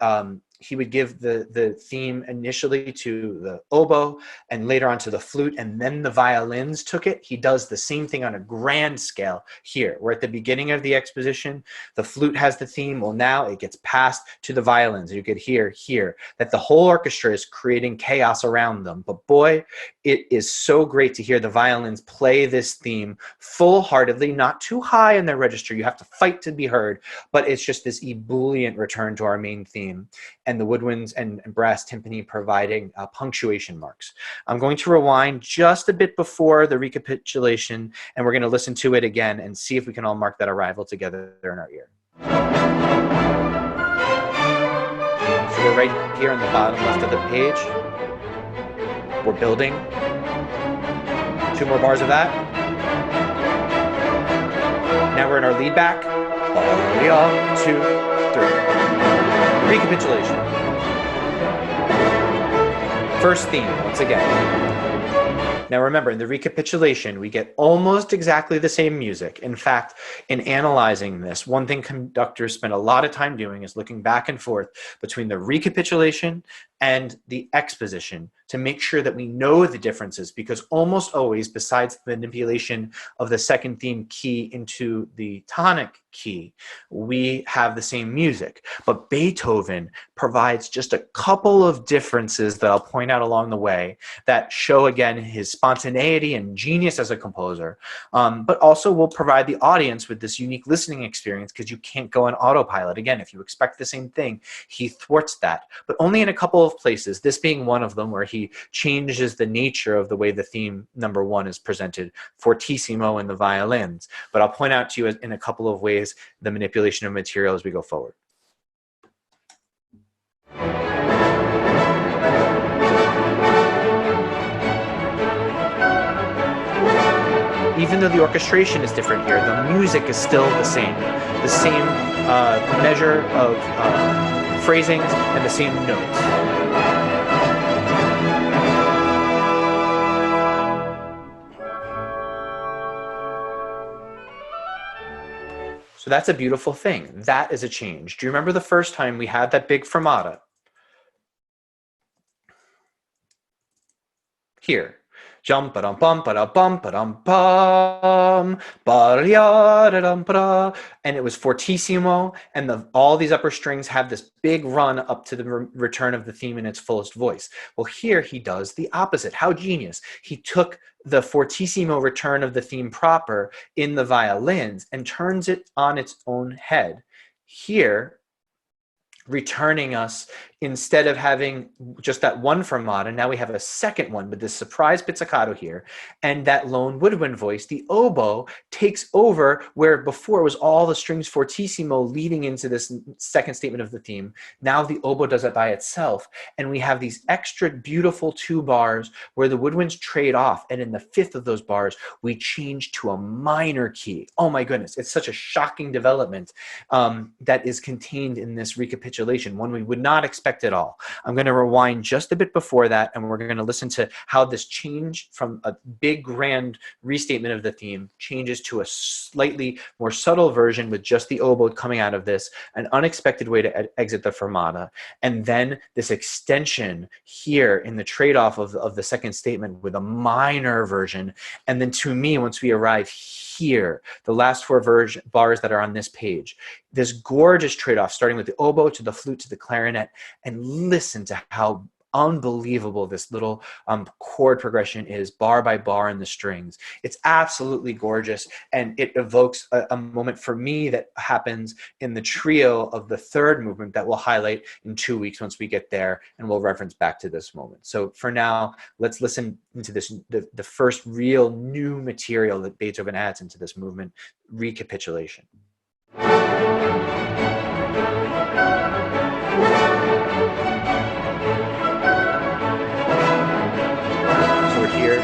he would give the theme initially to the oboe and later on to the flute, and then the violins took it. He does the same thing on a grand scale here. We're at the beginning of the exposition. The flute has the theme. Well, now it gets passed to the violins. You could hear here that the whole orchestra is creating chaos around them. But boy, it is so great to hear the violins play this theme full-heartedly, not too high in their register. You have to fight to be heard, but it's just this ebullient return to our main theme, and the woodwinds and brass timpani providing punctuation marks. I'm going to rewind just a bit before the recapitulation, and we're going to listen to it again and see if we can all mark that arrival together in our ear. So we're right here on the bottom left of the page. We're building. 2 more bars of that. Now we're in our lead back. 1, 2, 3. Recapitulation. First theme, once again. Now remember, in the recapitulation, we get almost exactly the same music. In fact, in analyzing this, one thing conductors spend a lot of time doing is looking back and forth between the recapitulation and the exposition to make sure that we know the differences, because almost always, besides the manipulation of the second theme key into the tonic key, we have the same music. But Beethoven provides just a couple of differences that I'll point out along the way that show, again, his spontaneity and genius as a composer, but also will provide the audience with this unique listening experience, because you can't go on autopilot. Again, if you expect the same thing, he thwarts that, but only in a couple of places, this being one of them where he changes the nature of the way the theme number 1 is presented, fortissimo in the violins. But I'll point out to you in a couple of ways the manipulation of material as we go forward. Even though the orchestration is different here, the music is still the same measure of phrasings and the same notes. So that's a beautiful thing. That is a change. Do you remember the first time we had that big fermata? Here. Jump ba bum ba bum bum ba and it was fortissimo, and all these upper strings have this big run up to the return of the theme in its fullest voice. Well, here he does the opposite. How genius. He took the fortissimo return of the theme proper in the violins and turns it on its own head. Here, returning us, instead of having just that one fermata, now we have a second one with this surprise pizzicato here, and that lone woodwind voice. The oboe takes over where before it was all the strings fortissimo leading into this second statement of the theme. Now the oboe does it by itself, and we have these extra beautiful 2 bars where the woodwinds trade off, and in the 5th of those bars we change to a minor key. Oh my goodness, it's such a shocking development that is contained in this recapitulation, one we would not expect at all. I'm going to rewind just a bit before that, and we're going to listen to how this change from a big grand restatement of the theme changes to a slightly more subtle version with just the oboe coming out of this, an unexpected way to exit the fermata, and then this extension here in the trade-off of the second statement with a minor version. And then to me, once we arrive here, the last 4 bars that are on this page, this gorgeous trade-off starting with the oboe to the flute to the clarinet, and listen to how unbelievable this little chord progression is, bar by bar in the strings. It's absolutely gorgeous, and it evokes a moment for me that happens in the trio of the 3rd movement that we'll highlight in 2 weeks once we get there, and we'll reference back to this moment. So for now, let's listen into this, the first real new material that Beethoven adds into this movement, recapitulation. So we're here,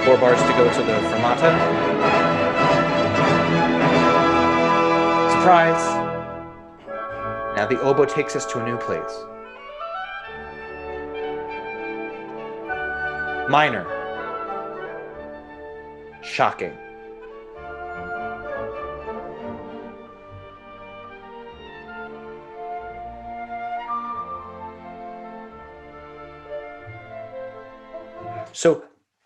4 bars to go to the fermata. Surprise! Now the oboe takes us to a new place. Minor. Shocking. So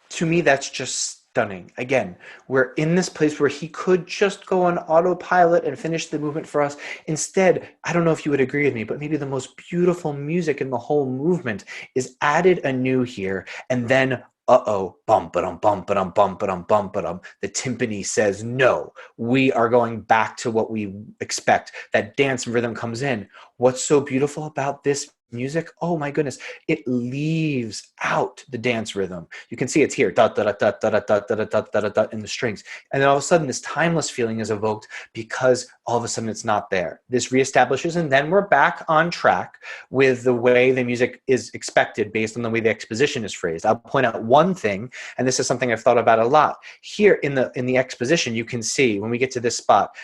to me, that's just stunning. Again, we're in this place where he could just go on autopilot and finish the movement for us. Instead, I don't know if you would agree with me, but maybe the most beautiful music in the whole movement is added anew here, and then bum ba-dum bum ba-dum bum ba-dum bum ba-dum. The timpani says no. We are going back to what we expect. That dance rhythm comes in. What's so beautiful about this music? Oh my goodness, it leaves out the dance rhythm. You can see it's here, da da da da da da da da da da in the strings, and then all of a sudden this timeless feeling is evoked because all of a sudden it's not there. This reestablishes, and then we're back on track with the way the music is expected based on the way the exposition is phrased. I'll point out one thing, and this is something I've thought about a lot. Here in the exposition, you can see when we get to this spot,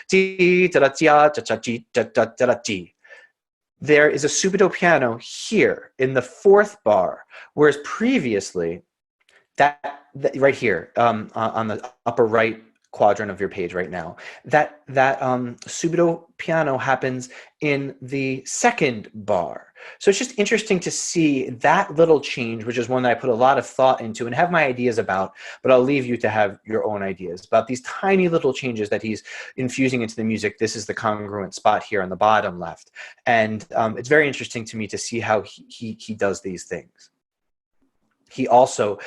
there is a subito piano here in the 4th bar, whereas previously, that right here on the upper right quadrant of your page right now, that subito piano happens in the 2nd bar. So it's just interesting to see that little change, which is one that I put a lot of thought into and have my ideas about, but I'll leave you to have your own ideas about these tiny little changes that he's infusing into the music. This is the congruent spot here on the bottom left. And it's very interesting to me to see how he does these things. He also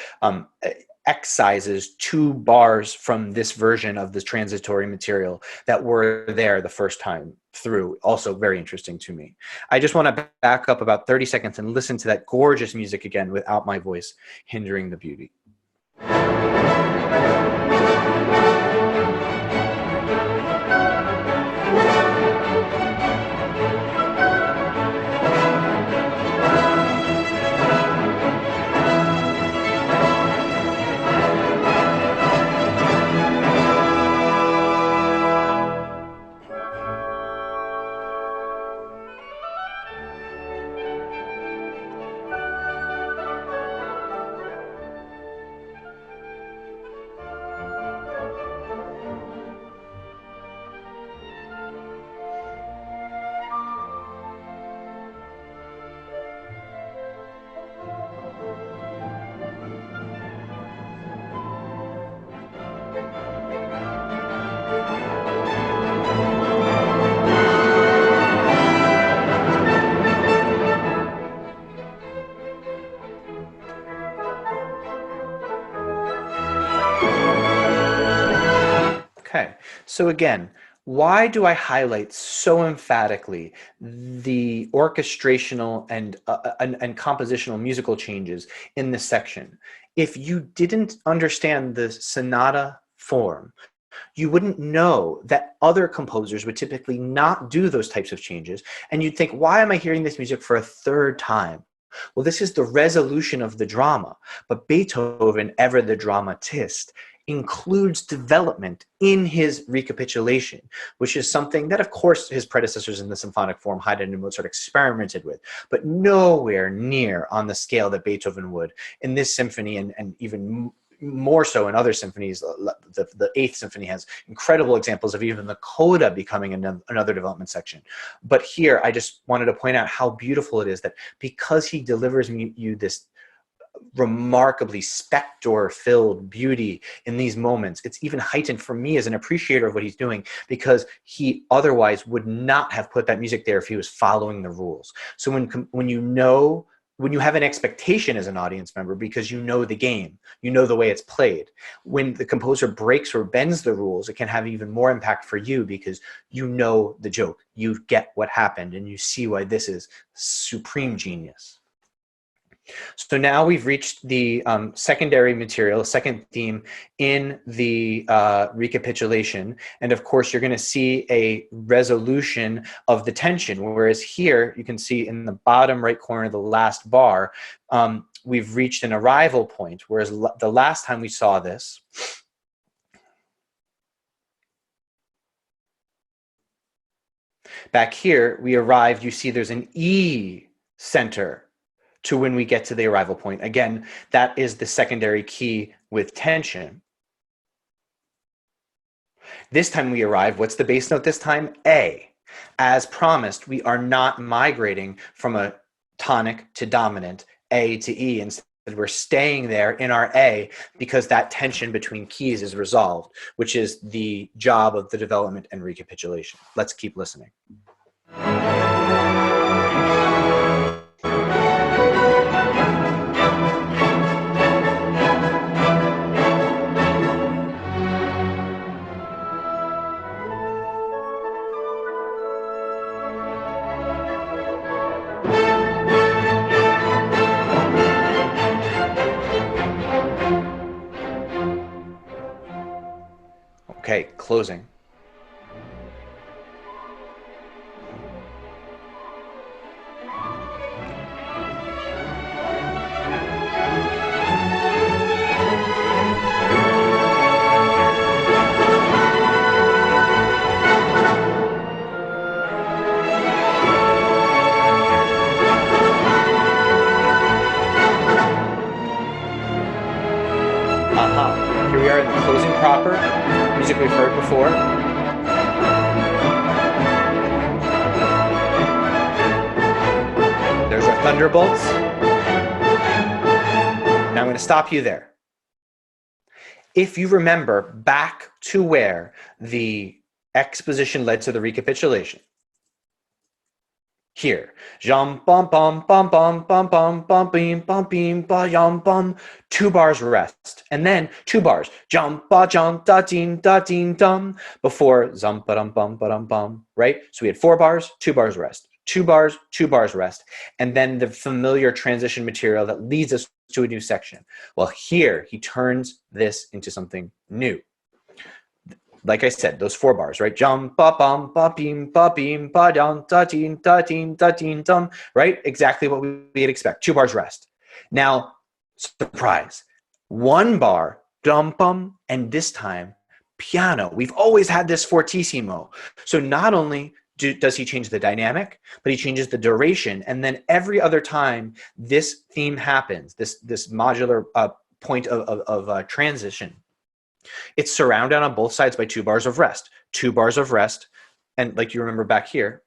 excises 2 bars from this version of the transitory material that were there the first time through. Also very interesting to me. I just want to back up about 30 seconds and listen to that gorgeous music again without my voice hindering the beauty. Okay, so again, why do I highlight so emphatically the orchestrational and compositional musical changes in this section? If you didn't understand the sonata form, you wouldn't know that other composers would typically not do those types of changes, and you'd think, why am I hearing this music for a third time? Well, this is the resolution of the drama, but Beethoven, ever the dramatist, includes development in his recapitulation, which is something that, of course, his predecessors in the symphonic form, Haydn and Mozart, experimented with, but nowhere near on the scale that Beethoven would in this symphony, and even more so in other symphonies. The Eighth Symphony has incredible examples of even the coda becoming another development section. But here, I just wanted to point out how beautiful it is that because he delivers you this remarkably spector-filled beauty in these moments, it's even heightened for me as an appreciator of what he's doing, because he otherwise would not have put that music there if he was following the rules. So when you have an expectation as an audience member, because you know the game, you know the way it's played, when the composer breaks or bends the rules, it can have even more impact for you, because you know the joke, you get what happened, and you see why this is supreme genius. So now we've reached the secondary material, second theme in the recapitulation. And of course, you're going to see a resolution of the tension. Whereas here, you can see in the bottom right corner, the last bar, we've reached an arrival point. Whereas the last time we saw this, back here, we arrived, you see there's an E center to when we get to the arrival point. Again, that is the secondary key with tension. This time we arrive, what's the bass note this time? A. As promised, we are not migrating from a tonic to dominant, A to E. Instead, we're staying there in our A, because that tension between keys is resolved, which is the job of the development and recapitulation. Let's keep listening. Okay, closing. Here we are in the closing proper, music we've heard before. There's our thunderbolts. Now I'm going to stop you there. If you remember back to where the exposition led to the recapitulation, here, jum bum bum bum bum bum bum bum beam bum beam ba yum bum, 2 bars rest, and then 2 bars jump ba jump da ding dum before zum ba dum bum, right? So we had 4 bars, 2 bars rest, 2 bars, 2 bars rest, and then the familiar transition material that leads us to a new section. Well, here he turns this into something new. Like I said, those 4 bars, right? Jump, ba bum, ba beam, ba dum, da ding dum, right? Exactly what we'd expect. 2 bars rest. Now, surprise, 1 bar, dum bum, and this time piano. We've always had this fortissimo. So not only does he change the dynamic, but he changes the duration, and then every other time this theme happens, this modular point of transition, it's surrounded on both sides by 2 bars of rest. 2 bars of rest, and like you remember back here,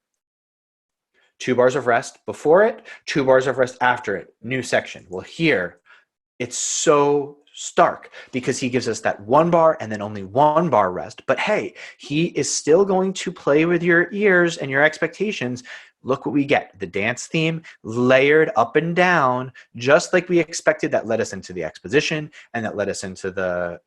2 bars of rest before it, 2 bars of rest after it, new section. Well, here, it's so stark because he gives us that 1 bar and then only 1 bar rest. But hey, he is still going to play with your ears and your expectations. Look what we get. The dance theme layered up and down, just like we expected. That led us into the exposition, and that led us into the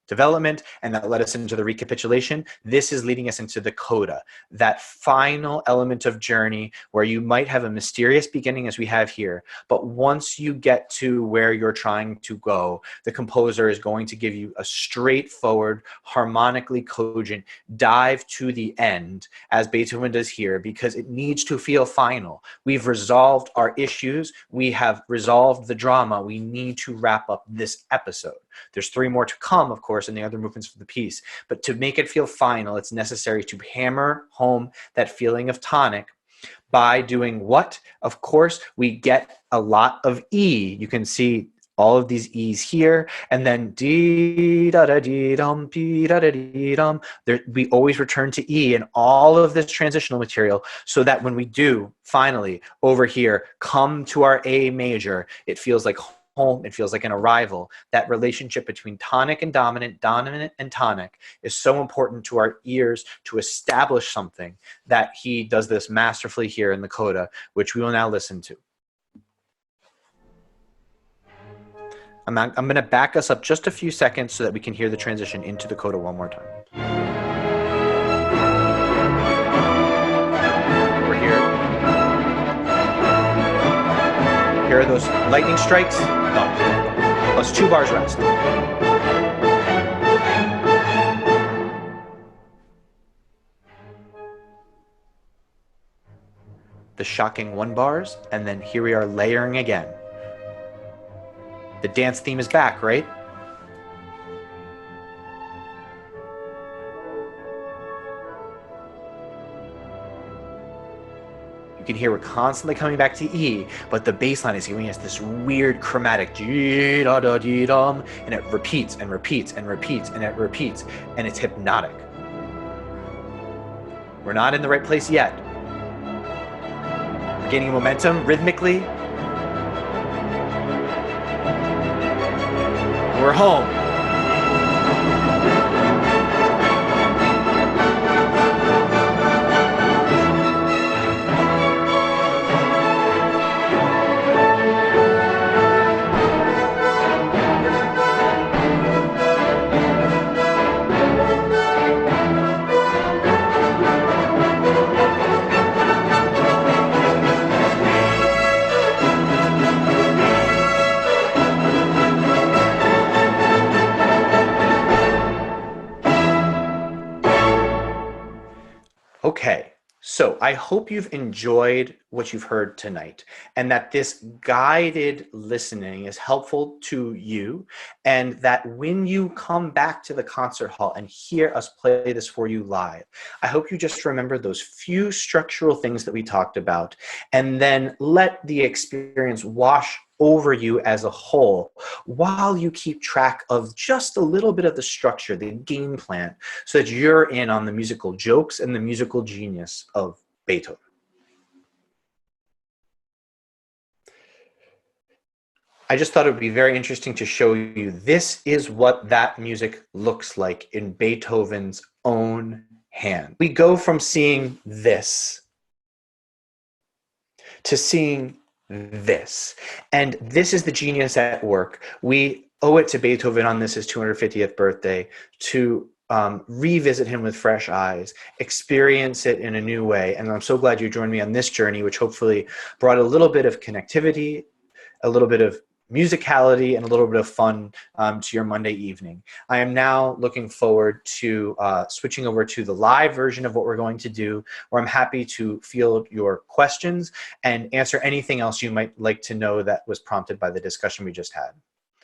development, and that led us into the recapitulation. This is leading us into the coda, that final element of journey where you might have a mysterious beginning as we have here, but once you get to where you're trying to go, the composer is going to give you a straightforward, harmonically cogent dive to the end, as Beethoven does here, because it needs to feel final. We've resolved our issues. We have resolved the drama. We need to wrap up this episode. There's 3 more to come, of course, in the other movements of the piece. But to make it feel final, it's necessary to hammer home that feeling of tonic by doing what? Of course, we get a lot of E. You can see all of these E's here, and then dee da da dee dum, dee da da dee dum. We always return to E in all of this transitional material, so that when we do finally over here come to our A major, it feels like home, it feels like an arrival. That relationship between tonic and dominant, dominant and tonic is so important to our ears to establish something, that he does this masterfully here in the coda, which we will now listen to. I'm going to back us up just a few seconds so that we can hear the transition into the coda one more time. We're here. Here are those lightning strikes. Thump. Plus 2 bars rest. The shocking 1 bars, and then here we are layering again. The dance theme is back, right? You can hear we're constantly coming back to E, but the bass line is giving us this weird chromatic dee-da-da-dee-dum, and it repeats and repeats and repeats and it repeats, and it's hypnotic. We're not in the right place yet. We're gaining momentum rhythmically. We're home. Okay, so I hope you've enjoyed what you've heard tonight, and that this guided listening is helpful to you, and that when you come back to the concert hall and hear us play this for you live, I hope you just remember those few structural things that we talked about, and then let the experience wash over you as a whole, while you keep track of just a little bit of the structure, the game plan, so that you're in on the musical jokes and the musical genius of Beethoven. I just thought it would be very interesting to show you this is what that music looks like in Beethoven's own hand. We go from seeing this to seeing this. And this is the genius at work. We owe it to Beethoven on this his 250th birthday to revisit him with fresh eyes, experience it in a new way. And I'm so glad you joined me on this journey, which hopefully brought a little bit of connectivity, a little bit of musicality, and a little bit of fun to your Monday evening. I am now looking forward to switching over to the live version of what we're going to do, where I'm happy to field your questions and answer anything else you might like to know that was prompted by the discussion we just had.